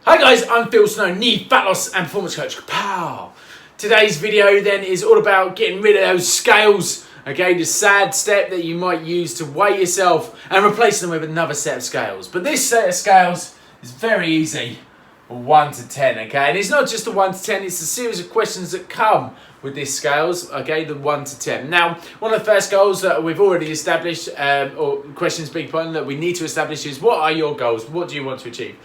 Hi guys, I'm Phil Snow, knee, fat loss and performance coach. Kapow! Today's video then is all about getting rid of those scales, okay, the sad step that you might use to weigh yourself and replace them with another set of scales. But this set of scales is very easy, 1 to 10, okay? And it's not just the 1 to 10, it's a series of questions that come with these scales, okay, the 1 to 10. Now, one of the first goals that we've already established, or questions being put in that we need to establish is, what are your goals? What do you want to achieve?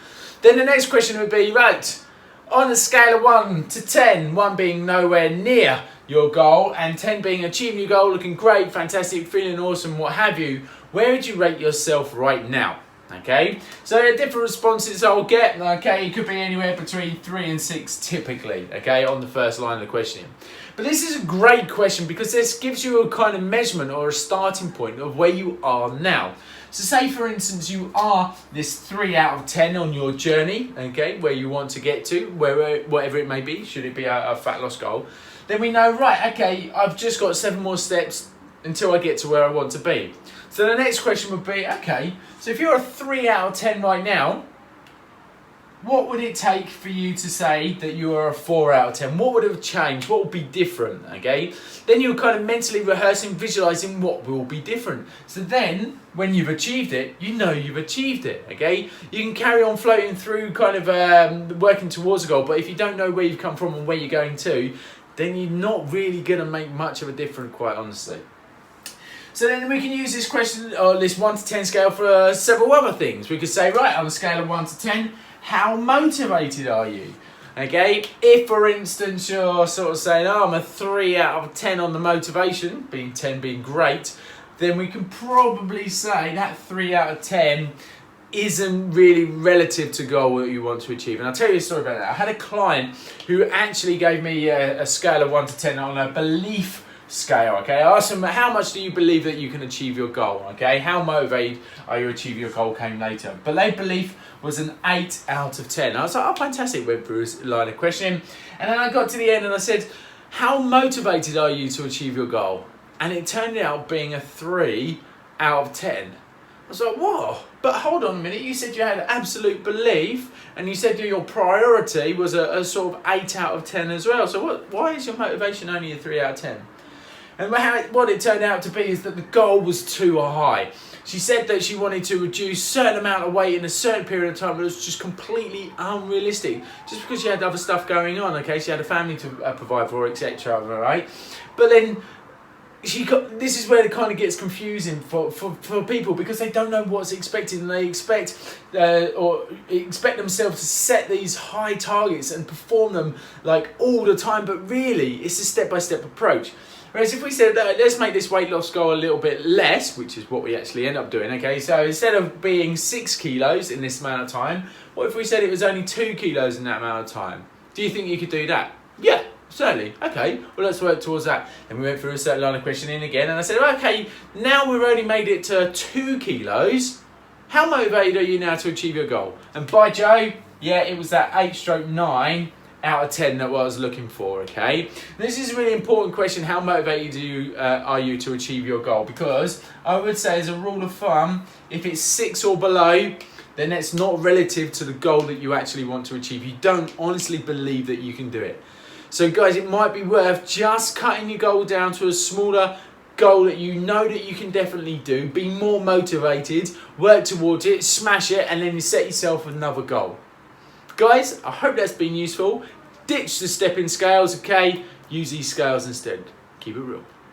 Then the next question would be, right, on a scale of 1 to 10, 1 being nowhere near your goal and 10 being achieving your goal, looking great, fantastic, feeling awesome, what have you, where would you rate yourself right now? Okay, so there are different responses I'll get, okay, it could be anywhere between 3 and 6 typically, okay, on the first line of the question. But this is a great question because this gives you a kind of measurement or a starting point of where you are now. So say for instance you are this 3 out of 10 on your journey, okay, where you want to get to, whatever it may be, should it be a fat loss goal, then we know, right, okay, I've just got 7 more steps until I get to where I want to be. So the next question would be, okay, so if you're a 3 out of 10 right now, what would it take for you to say that you are a 4 out of 10? What would have changed? What would be different, okay? Then you're kind of mentally rehearsing, visualizing what will be different. So then, when you've achieved it, you know you've achieved it, okay? You can carry on floating through kind of working towards a goal, but if you don't know where you've come from and where you're going to, then you're not really going to make much of a difference, quite honestly. So then we can use this question, or this 1 to 10 scale for several other things. We could say, right, on a scale of 1 to 10, how motivated are you? Okay, if for instance you're sort of saying, oh, I'm a 3 out of 10 on the motivation, being 10 being great, then we can probably say that 3 out of 10 isn't really relative to goal that you want to achieve. And I'll tell you a story about that. I had a client who actually gave me a scale of 1 to 10 on a belief scale, okay? I asked them, how much do you believe that you can achieve your goal, okay? How motivated are you to achieve your goal came later. But their belief was an 8 out of 10. I was like, oh, fantastic, went through a line of questioning. And then I got to the end and I said, how motivated are you to achieve your goal? And it turned out being a 3 out of 10. I was like, whoa, but hold on a minute, you said you had absolute belief and you said that your priority was a sort of 8 out of 10 as well. So why is your motivation only a 3 out of 10? And what it turned out to be is that the goal was too high. She said that she wanted to reduce a certain amount of weight in a certain period of time, but it was just completely unrealistic. Just because she had other stuff going on, okay? She had a family to provide for, etc., right? But then this is where it kind of gets confusing for people because they don't know what's expected and they expect themselves to set these high targets and perform them like all the time, but really it's a step-by-step approach. Whereas if we said, let's make this weight loss goal a little bit less, which is what we actually end up doing, okay? So instead of being 6 kilos in this amount of time, what if we said it was only 2 kilos in that amount of time? Do you think you could do that? Yeah, certainly. Okay, well, let's work towards that. And we went through a certain line of questioning again, and I said, okay, now we've only made it to 2 kilos. How motivated are you now to achieve your goal? And by Joe, yeah, it was that 8/9 out of 10 that I was looking for, okay? This is a really important question, how motivated are you to achieve your goal? Because I would say as a rule of thumb, if it's 6 or below, then that's not relative to the goal that you actually want to achieve. You don't honestly believe that you can do it. So guys, it might be worth just cutting your goal down to a smaller goal that you know that you can definitely do, be more motivated, work towards it, smash it, and then you set yourself another goal. Guys, I hope that's been useful. Ditch the stepping scales, okay? Use these scales instead. Keep it real.